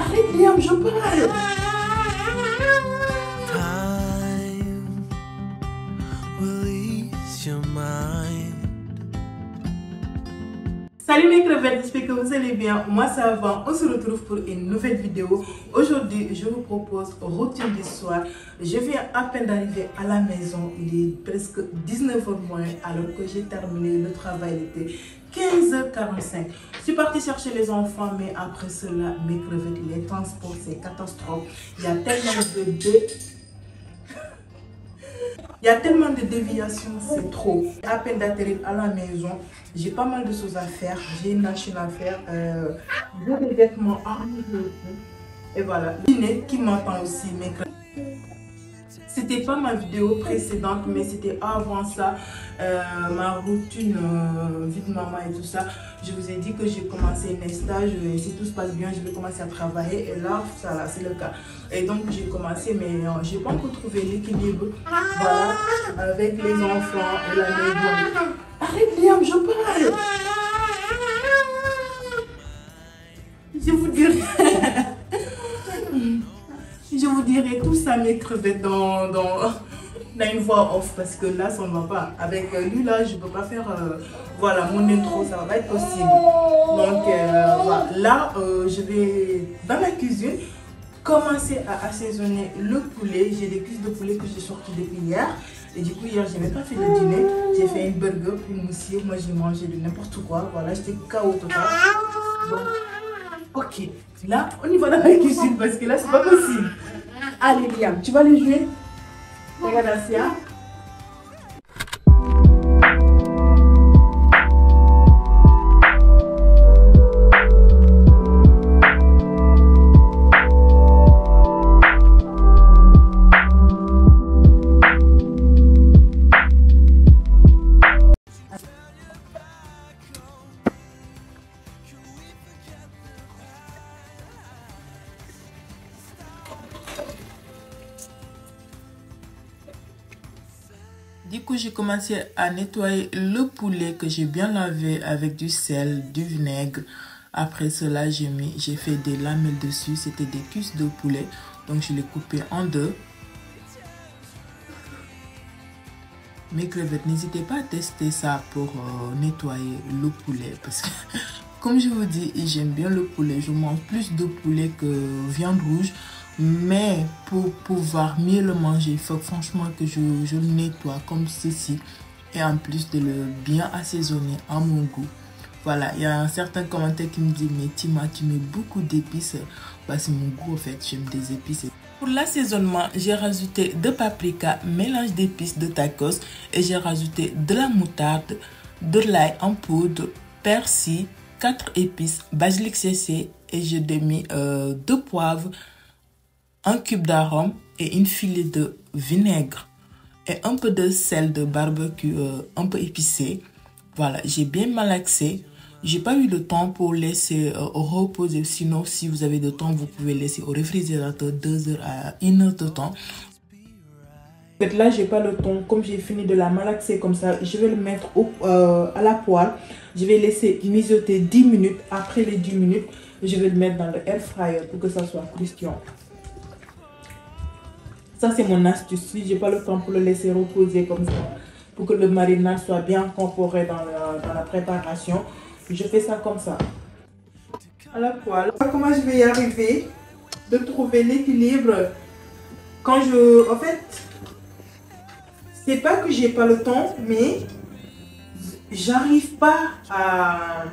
Arrête Liam, je parle. Time will ease your mind. Salut mes crevettes, j'espère que vous allez bien. Moi ça va, on se retrouve pour une nouvelle vidéo. Aujourd'hui, je vous propose routine du soir. Je viens à peine d'arriver à la maison, il est presque 19h moins alors que j'ai terminé le travail, il était 15h45. Je suis partie chercher les enfants, mais après cela, mes crevettes, les transports, c'est catastrophe. Il y a tellement de déviations, c'est trop. À peine d'atterrir à la maison, j'ai pas mal de choses à faire. J'ai une machine à faire, des vêtements à ranger. Et voilà, Linette qui m'entend aussi. C'était pas ma vidéo précédente, mais c'était avant ça, ma routine vie de maman et tout ça. Je vous ai dit que j'ai commencé un stage, si tout se passe bien, je vais commencer à travailler. Et là, ça là, c'est le cas. Et donc, j'ai commencé, mais j'ai pas encore trouvé l'équilibre. Voilà, avec les enfants et la maison. Arrête Liam, je parle. Je vous dirai tout ça, mes crevettes, dans une voix off, parce que là, ça ne va pas. Avec lui, là, je ne peux pas faire voilà, mon intro, ça va pas être possible. Donc, voilà. Là, je vais dans la cuisine commencer à assaisonner le poulet. J'ai des cuisses de poulet que j'ai sorties depuis hier. Et du coup, hier, je n'ai pas fait le dîner. J'ai fait une burger, une moussière. Moi, j'ai mangé de n'importe quoi. Voilà, j'étais KO total. Donc, ok. Là, on y va dans la cuisine parce que là, c'est pas possible. Allez, Liam, tu vas les jouer. Regarde Asia. Du coup, j'ai commencé à nettoyer le poulet que j'ai bien lavé avec du sel, du vinaigre. Après cela, j'ai fait des lamelles dessus. C'était des cuisses de poulet. Donc, je les coupais en deux. Mes crevettes, n'hésitez pas à tester ça pour nettoyer le poulet. Parce que, comme je vous dis, j'aime bien le poulet. Je mange plus de poulet que viande rouge. Mais pour pouvoir mieux le manger, il faut franchement que je le nettoie comme ceci. Et en plus de le bien assaisonner à mon goût. Voilà, il y a un certain commentaire qui me dit, mais Tima, tu mets beaucoup d'épices. Bah, c'est mon goût en fait, j'aime des épices. Pour l'assaisonnement, j'ai rajouté de paprika, mélange d'épices de tacos. Et j'ai rajouté de la moutarde, de l'ail en poudre, persil, 4 épices, basilic séché. Et j'ai mis 2 poivres, un cube d'arôme et une filet de vinaigre et un peu de sel de barbecue un peu épicé. Voilà, j'ai bien malaxé. J'ai pas eu le temps pour laisser reposer. Sinon, si vous avez de temps, vous pouvez laisser au réfrigérateur 2 heures à 1 heure de temps. Là, j'ai pas le temps. Comme j'ai fini de la malaxer comme ça, je vais le mettre à la poêle. Je vais laisser mijoter 10 minutes. Après les 10 minutes, je vais le mettre dans le air fryer pour que ça soit croustillant. Ça, c'est mon astuce. Si je n'ai pas le temps pour le laisser reposer comme ça, pour que le marinade soit bien incorporé dans la préparation, je fais ça comme ça. À la poêle. Comment je vais y arriver de trouver l'équilibre quand je... En fait, c'est pas que j'ai pas le temps, mais j'arrive pas à...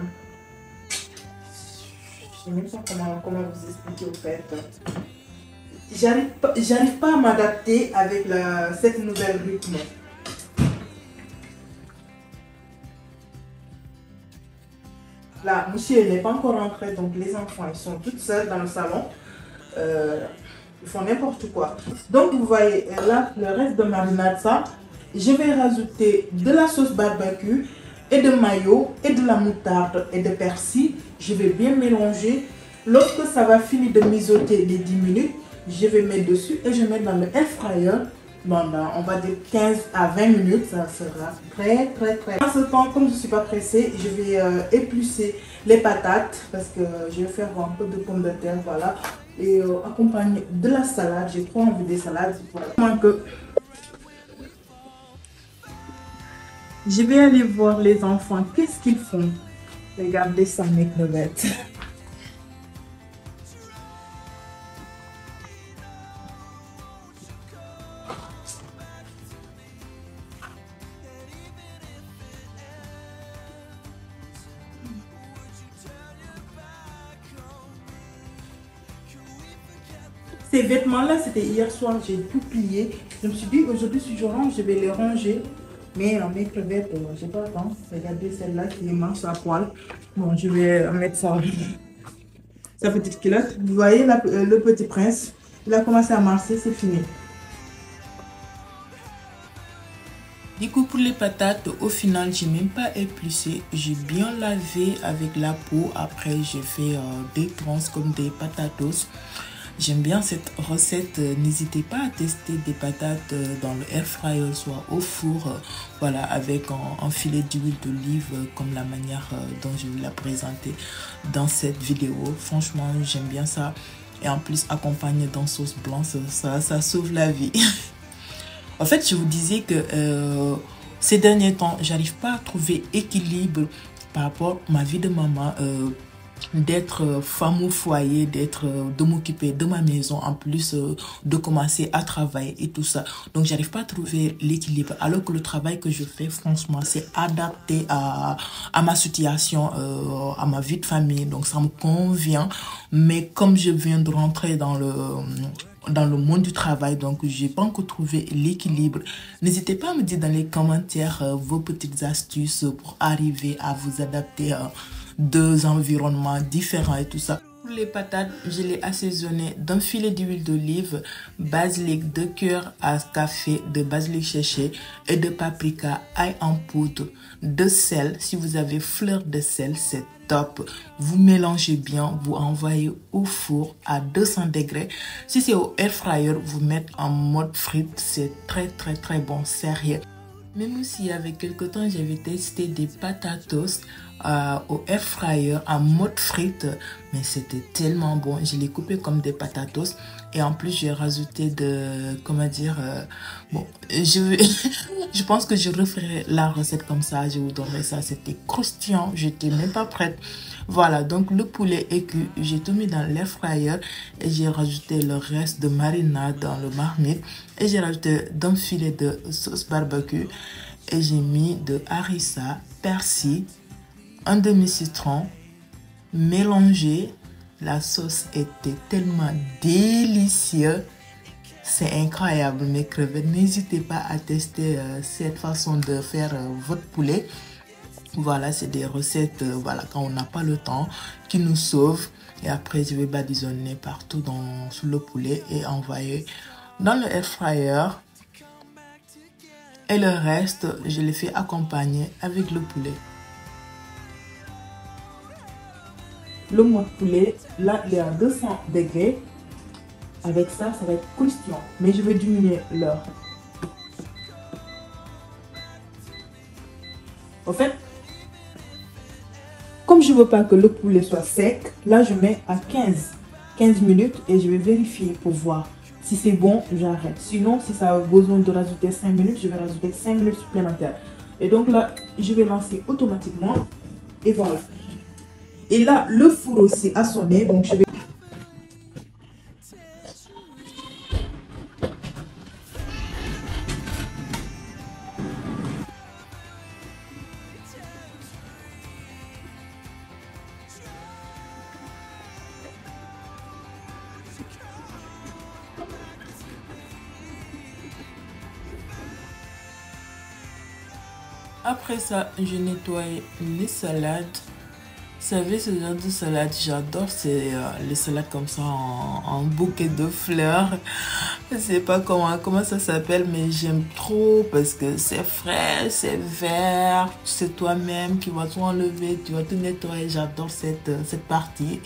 Je sais même pas comment vous expliquer au fait. J'arrive pas à m'adapter avec cette nouvelle rythme. Là, monsieur n'est pas encore rentré, donc les enfants ils sont toutes seuls dans le salon. Ils font n'importe quoi. Donc vous voyez là le reste de marinade, ça. Je vais rajouter de la sauce barbecue et de mayo et de la moutarde et de persil. Je vais bien mélanger. Lorsque ça va finir de mijoter les 10 minutes, je vais mettre dessus et je mets dans le air fryer. Pendant, on va dire 15 à 20 minutes, ça sera très. En ce temps, comme je ne suis pas pressée, je vais éplucher les patates parce que je vais faire un peu de pommes de terre, voilà, et accompagné de la salade. J'ai trop envie des salades. Voilà. Que je vais aller voir les enfants. Qu'est-ce qu'ils font? Regardez ça, mes crevettes. Ces vêtements-là, c'était hier soir, j'ai tout plié. Je me suis dit, aujourd'hui, si je range, je vais les ranger. Mais mes crevettes, je n'ai pas le temps. Regardez celle-là qui marche à poil. Bon, je vais mettre ça. Sa petite culotte. Vous voyez le petit prince, il a commencé à marcher, c'est fini. Du coup, pour les patates, au final, j'ai même pas épluché. J'ai bien lavé avec la peau. Après, j'ai fait des tranches comme des patatos. J'aime bien cette recette. N'hésitez pas à tester des patates dans le air fryer, soit au four, voilà, avec un filet d'huile d'olive, comme la manière dont je vous l'ai présenté dans cette vidéo. Franchement, j'aime bien ça. Et en plus, accompagné dans sauce blanche, ça sauve la vie. En fait, je vous disais que ces derniers temps, j'arrive pas à trouver équilibre par rapport à ma vie de maman. D'être femme au foyer, de m'occuper de ma maison, en plus de commencer à travailler et tout ça. Donc, j'arrive pas à trouver l'équilibre. Alors que le travail que je fais, franchement, c'est adapté à ma situation, à ma vie de famille. Donc, ça me convient. Mais comme je viens de rentrer dans le monde du travail, donc j'ai pas encore trouvé l'équilibre. N'hésitez pas à me dire dans les commentaires vos petites astuces pour arriver à vous adapter à deux environnements différents et tout ça. Pour les patates, je les assaisonné d'un filet d'huile d'olive, basilic de cœur à café, de basilic séché et de paprika, ail en poudre, de sel. Si vous avez fleur de sel, c'est top. Vous mélangez bien, vous envoyez au four à 200 degrés. Si c'est au air fryer, vous mettez en mode frite. C'est très bon, sérieux. Même aussi, il y avait quelque temps, j'avais testé des patatos au air fryer en mode frite, mais c'était tellement bon. Je l'ai coupé comme des patatos et en plus j'ai rajouté bon, je pense que je referai la recette comme ça, je vous donnerai ça. C'était croustillant, j'étais même pas prête. Voilà, donc le poulet est cuit, j'ai tout mis dans l'air fryer et j'ai rajouté le reste de marinade dans le marmite et j'ai rajouté d'un filet de sauce barbecue et j'ai mis de harissa, persil, un demi-citron, mélangé. La sauce était tellement délicieuse. C'est incroyable, mes crevettes. N'hésitez pas à tester cette façon de faire votre poulet. Voilà, c'est des recettes, voilà, quand on n'a pas le temps, qui nous sauvent. Et après, je vais badigeonner partout sur le poulet et envoyer dans le air fryer. Et le reste, je les fais accompagner avec le poulet. Le mode poulet, là, il est à 200 degrés. Avec ça, ça va être croustillant. Mais je vais diminuer l'heure. En fait, comme je ne veux pas que le poulet soit sec, là, je mets à 15 minutes et je vais vérifier pour voir. Si c'est bon, j'arrête. Sinon, si ça a besoin de rajouter 5 minutes, je vais rajouter 5 minutes supplémentaires. Et donc là, je vais lancer automatiquement. Et voilà. Et là, le four aussi a sonné. Donc, je vais... Après ça, je nettoie les salades. Vous savez, ce genre de salade, j'adore. C'est les salades comme ça en bouquet de fleurs. Je ne sais pas comment ça s'appelle, mais j'aime trop parce que c'est frais, c'est vert. C'est toi-même qui vas tout enlever, tu vas tout nettoyer. J'adore cette partie.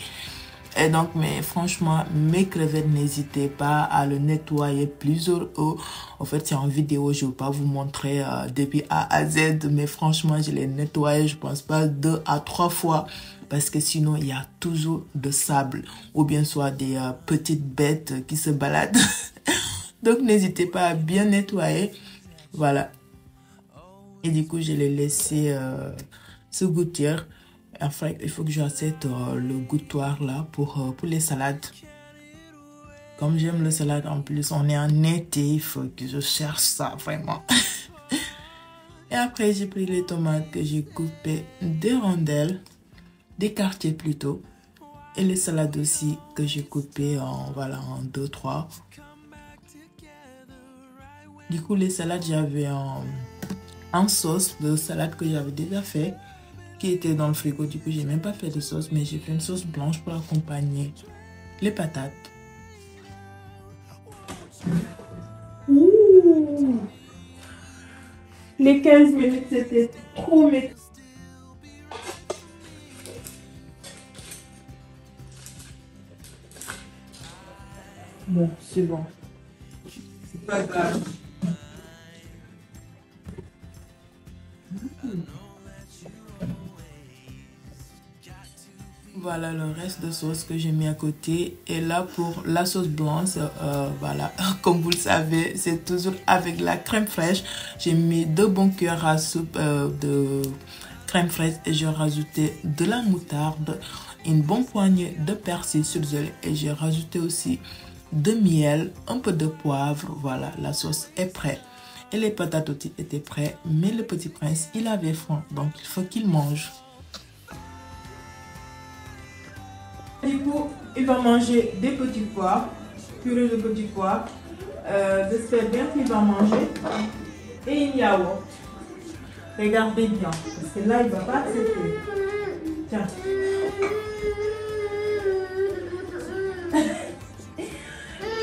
Et donc, mais franchement, mes crevettes, n'hésitez pas à le nettoyer plusieurs eaux. En fait, c'est en vidéo, je ne vais pas vous montrer depuis A à Z. Mais franchement, je l'ai nettoyé, je pense pas 2 à 3 fois. parce que sinon il y a toujours de sable ou bien soit des petites bêtes qui se baladent. Donc n'hésitez pas à bien nettoyer. Voilà. Et du coup je l'ai laissé se gouttir. Après il faut que j'achète le gouttoir là pour les salades. Comme j'aime le salade en plus, on est en été, il faut que je cherche ça vraiment. Et après, j'ai pris les tomates que j'ai coupées des rondelles, des quartiers plutôt. Et les salades aussi que j'ai coupées en 2-3. Du coup, les salades, j'avais en sauce de salade que j'avais déjà fait, qui était dans le frigo. Du coup, j'ai même pas fait de sauce, mais j'ai fait une sauce blanche pour accompagner les patates. Ouh. Les 15 minutes, c'était trop méchant. Bon, c'est bon. C'est pas grave. Voilà le reste de sauce que j'ai mis à côté. Et là, pour la sauce blanche, voilà, comme vous le savez, c'est toujours avec la crème fraîche. J'ai mis 2 bons cuillères à soupe de crème fraîche et j'ai rajouté de la moutarde, une bonne poignée de persil surgelé et j'ai rajouté aussi de miel, un peu de poivre. Voilà, la sauce est prête. Et les patates aussi étaient prêtes, mais le petit prince, il avait faim, donc il faut qu'il mange. Du coup, il va manger des petits pois, purée de petits pois. J'espère bien qu'il va manger. Et une yaourt. Regardez bien, parce que là, il ne va pas accepter. Tiens.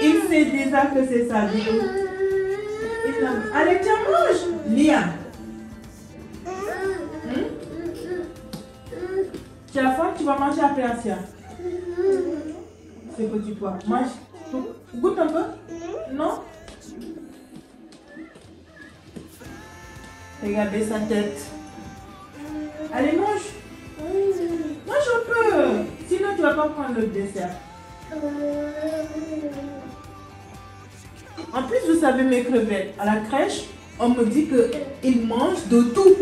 Il sait déjà que c'est sa vie. Allez, tiens, mange. Liam. Tu as faim, tu vas manger après Asia. Ces petits pois. Mange. Goûte un peu. Non? Regardez sa tête. Allez, mange. Mange un peu. Sinon, tu ne vas pas prendre le dessert. En plus, vous savez, mes crevettes, à la crèche, on me dit qu'ils mangent de tout.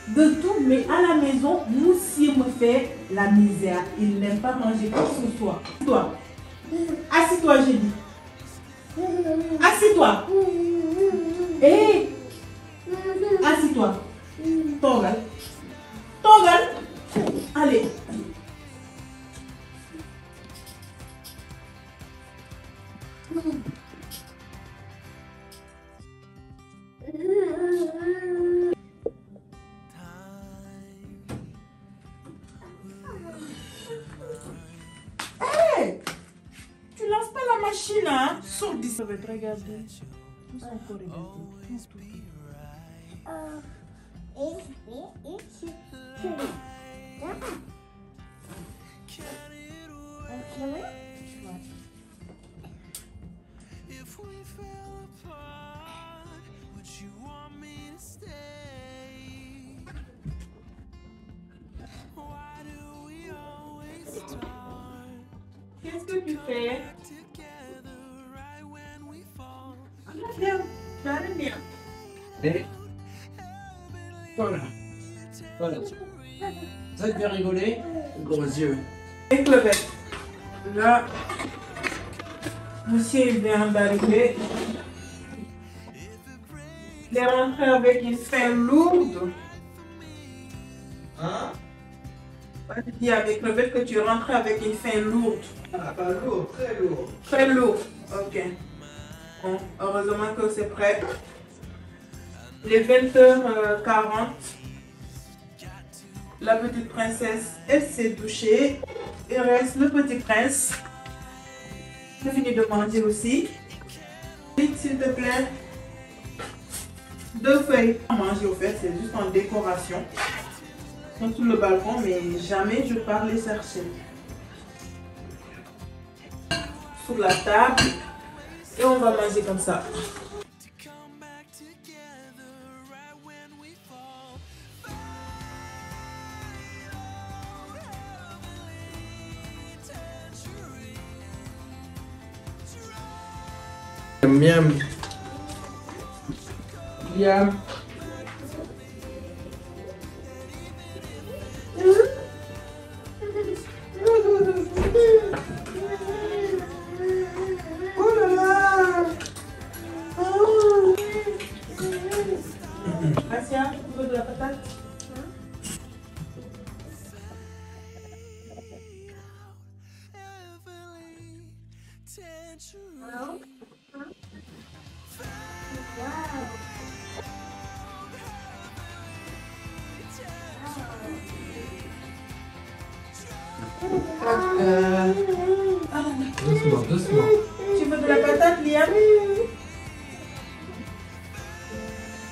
De tout, mais à la maison, Moussi me fait la misère. Il n'aime pas manger quoi que ce soit. Toi. Assis-toi, j'ai dit. Assis-toi. Hé. Assis-toi. Togal. Togal. Allez. Hey, tu lances pas la machine, hein? Sors d'ici. Je vais te regarder. Qu'est-ce que tu fais? Bien. Et voilà. Voilà. Ça te fait rigoler? Gros yeux. Les crevettes. Là, monsieur vient d'arriver. Il est rentré avec une faim lourde. Hein? Tu dis avec crevettes que tu es rentré avec une faim lourde. Ah, pas lourd, très lourd. Très lourd. Ok. Bon, heureusement que c'est prêt. Il est 20h40. La petite princesse, elle s'est douchée. Il reste le petit prince. J'ai fini de manger aussi. Vite, s'il te plaît. 2 feuilles à manger au fait, c'est juste en décoration. Ils sont sur le balcon, mais jamais je pars les chercher. Sur la table. Et on va manger comme ça. Miam. Liam. Oh là là. Asia, tu veux de la patate? Doucement, doucement. Tu veux de la patate, Liam?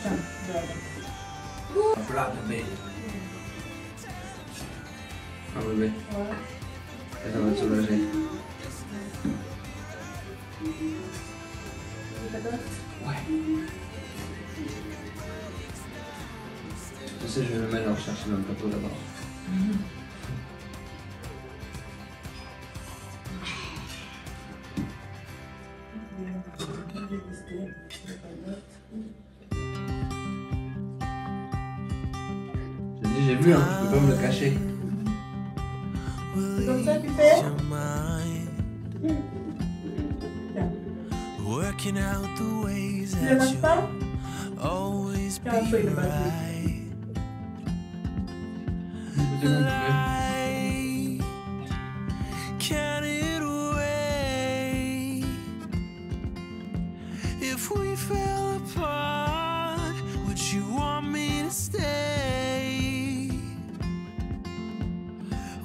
Tiens, Un plat de bébé. Un bébé. Et ça va te soulager. Ouais. Tu sais, je vais le mettre en chercher dans le plateau là-bas. Je te dis, j'ai vu, hein, je peux pas me le cacher. C'est comme ça que tu fais? Working out the ways Tu ne that manges you pas? always be Tiens, un feuille de bâton. right. I can't it away. If we fell apart, would you want me to stay?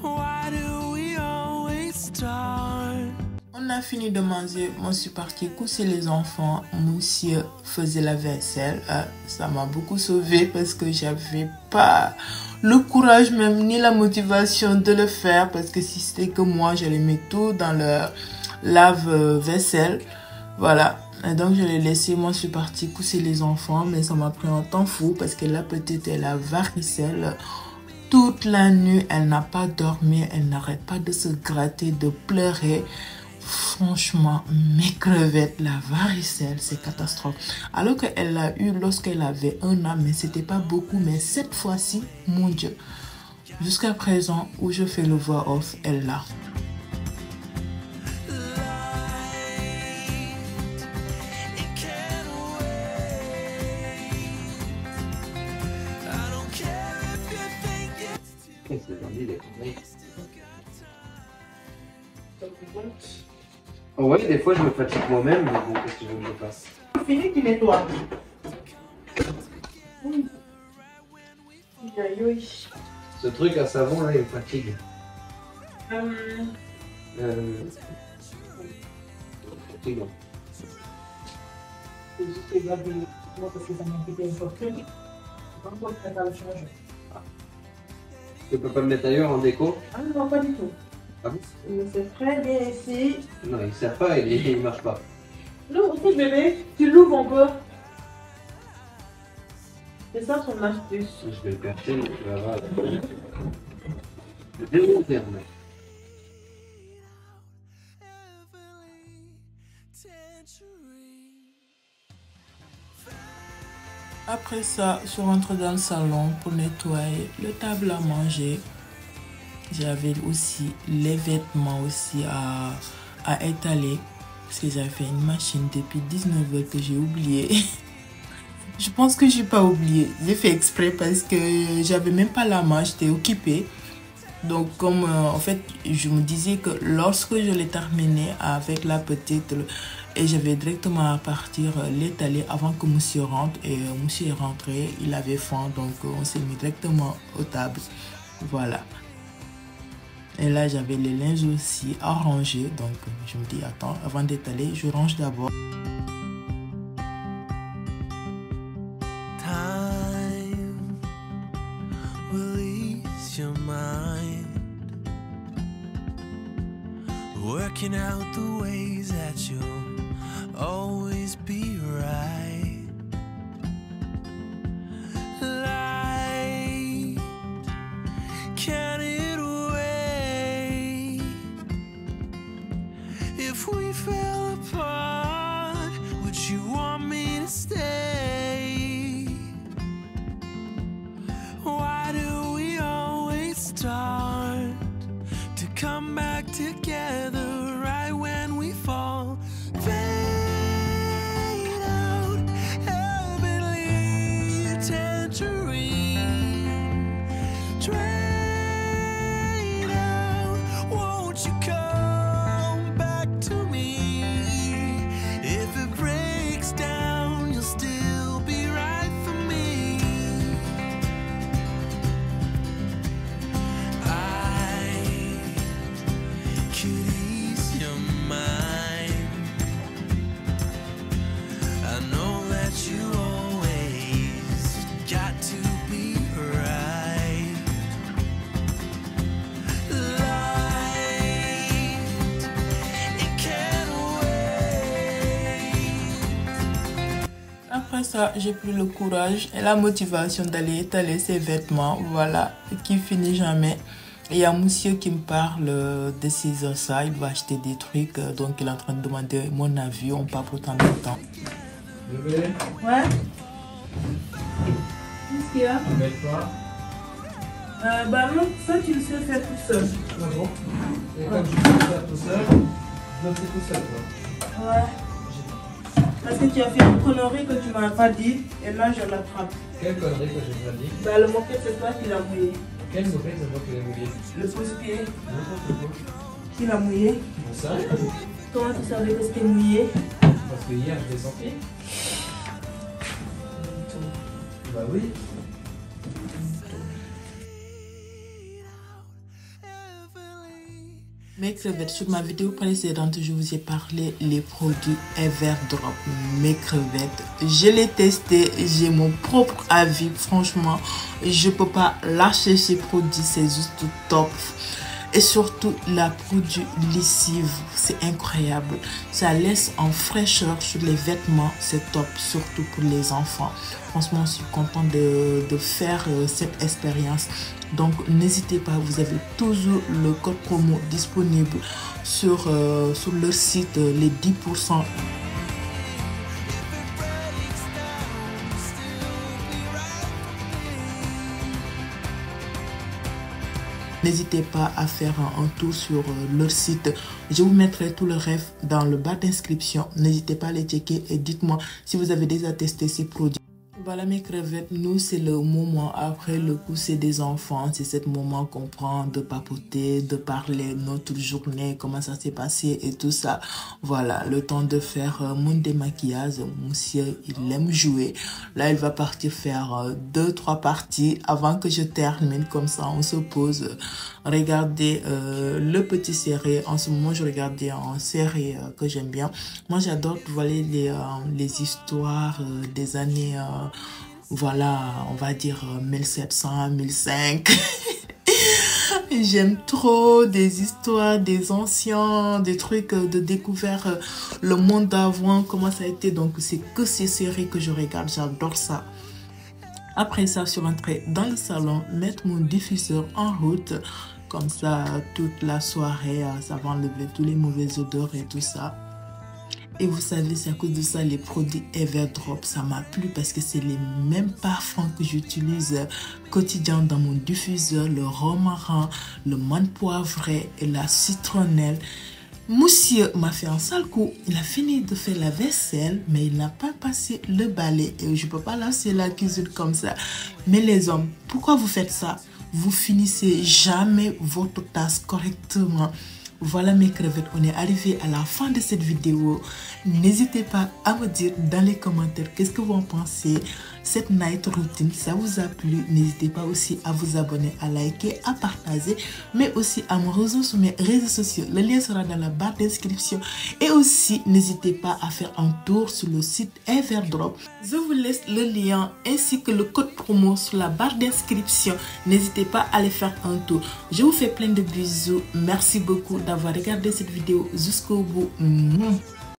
Why do we always start? On a fini de manger, moi je suis partie coucher les enfants, monsieur faisait la vaisselle. Ça m'a beaucoup sauvée parce que j'avais pas le courage même ni la motivation de le faire, parce que si c'était que moi, j'allais mettre tout dans le lave-vaisselle. Voilà. Et donc je l'ai laissé, moi je suis partie coucher les enfants, mais ça m'a pris un temps fou parce que la petite elle a varicelle. Toute la nuit, elle n'a pas dormi, elle n'arrête pas de se gratter, de pleurer. Franchement, mes crevettes, la varicelle, c'est catastrophe. Alors qu'elle l'a eu lorsqu'elle avait 1 an, mais c'était pas beaucoup. Mais cette fois-ci, mon Dieu, jusqu'à présent, où je fais le voix off, elle l'a. Qu'est-ce que t'en dis, les conneries? Ouais, des fois je me fatigue moi-même, mais bon, qu'est-ce que je veux que je fasse? Fini, tu nettoies. Ce truc à savon là, il me fatigue. Fatigant. C'est juste que je vais parce que ça m'a coûté une fortune. Pas encore que ça va le changer. Tu peux pas me mettre ailleurs en déco? Ah non, pas du tout. Ah bon? Mais c'est très bien ici. Non, il sert pas, il marche pas. L'ouvre aussi, bébé. Tu l'ouvres encore. C'est ça son astuce. Je vais le percher, mais tu vas voir. Le démonter, mec. Après ça, je rentre dans le salon pour nettoyer le table à manger. J'avais aussi les vêtements aussi à étaler. Parce que j'avais fait une machine depuis 19 heures que j'ai oublié. Je pense que j'ai pas oublié. J'ai fait exprès parce que j'avais même pas la main, j'étais occupée. Donc comme en fait, je me disais que lorsque je l'ai terminé avec la petite, et je vais directement à partir l'étaler avant que monsieur rentre. Et monsieur est rentré, il avait faim, donc on s'est mis directement aux tables. Voilà. Et là, j'avais les linges aussi à ranger. Donc, je me dis, attends, avant d'étaler, je range d'abord. Time will ease your mind. Working out the ways that you'll always be right. Light, can it wait? If we fell apart, Would you want me to stay? Why do we always start to come back together right when we fall? Fade out, heavenly tangerine. Drain out, won't you come back to me? If it breaks down, you'll still be right for me. I could ease your mind. I know that you always got to be right. Light, it can't wait. Après ça, j'ai pris le courage et la motivation d'aller étaler ses vêtements, voilà, qui finit jamais. Et il y a un monsieur qui me parle de ses ça, il va acheter des trucs, donc il est en train de demander mon avis, on part pour tant de temps. Bébé, Ouais. Qu'est-ce qu'il y a? embête-toi. Bah non, ça tu le sais faire tout seul. Ah bon? Et comme je peux le faire tout seul, je le fais tout seul, quoi. Ouais. Parce que tu as fait une connerie que tu m'as pas dit, et là je l'attrape. Quelle connerie que j'ai pas dit. Bah le moquette c'est toi qui l'as mouillé. Quelle mauvaise c'est moi qui l'ai mouillé? Le pouce-pied N'importe quoi. qui l'a mouillé. Bon, ça, Comment tu savais que c'était mouillé? parce que hier je l'ai senti. Bah oui. Mes crevettes, sur ma vidéo précédente, je vous ai parlé les produits Everdrop. Mes crevettes, je les testé, j'ai mon propre avis. Franchement, je peux pas lâcher ces produits, c'est juste top. Et surtout, la produit lessive, c'est incroyable. Ça laisse en fraîcheur sur les vêtements, c'est top, surtout pour les enfants. Franchement, je suis contente de faire cette expérience. Donc, n'hésitez pas, vous avez toujours le code promo disponible sur leur site, les 10%. N'hésitez pas à faire un tour sur leur site. Je vous mettrai tout le ref dans le bas d'inscription. N'hésitez pas à les checker et dites-moi si vous avez déjà testé ces produits. Voilà mes crevettes, nous c'est le moment après le coucher des enfants, c'est ce moment qu'on prend de papoter, de parler notre journée, comment ça s'est passé et tout ça. Voilà, le temps de faire mon démaquillage, monsieur il aime jouer. Là il va partir faire 2-3 parties avant que je termine, comme ça on se pose, regarder le petit série. En ce moment je regardais une série que j'aime bien. Moi j'adore voir les histoires des années... voilà, on va dire 1700, 1005. J'aime trop des histoires des anciens, des trucs de découvrir le monde d'avant, comment ça a été. Donc c'est que ces séries que je regarde, j'adore ça. Après ça, je suis rentrée dans le salon, mettre mon diffuseur en route. Comme ça, toute la soirée, ça va enlever tous les mauvaises odeurs et tout ça. Et vous savez, c'est à cause de ça, les produits Everdrop, ça m'a plu parce que c'est les mêmes parfums que j'utilise quotidien dans mon diffuseur, le romarin, le menthe poivré et la citronnelle. Monsieur m'a fait un sale coup, il a fini de faire la vaisselle, mais il n'a pas passé le balai et je ne peux pas lancer la cuisine comme ça. Mais les hommes, pourquoi vous faites ça? Vous finissez jamais votre tasse correctement. Voilà mes crevettes, on est arrivé à la fin de cette vidéo. N'hésitez pas à me dire dans les commentaires qu'est-ce que vous en pensez. Cette night routine, ça vous a plu? N'hésitez pas aussi à vous abonner, à liker, à partager, mais aussi à me rejoindre sur mes réseaux sociaux. Le lien sera dans la barre d'inscription. Et aussi, n'hésitez pas à faire un tour sur le site Everdrop. Je vous laisse le lien ainsi que le code promo sur la barre d'inscription. N'hésitez pas à aller faire un tour. Je vous fais plein de bisous. Merci beaucoup d'avoir regardé cette vidéo jusqu'au bout.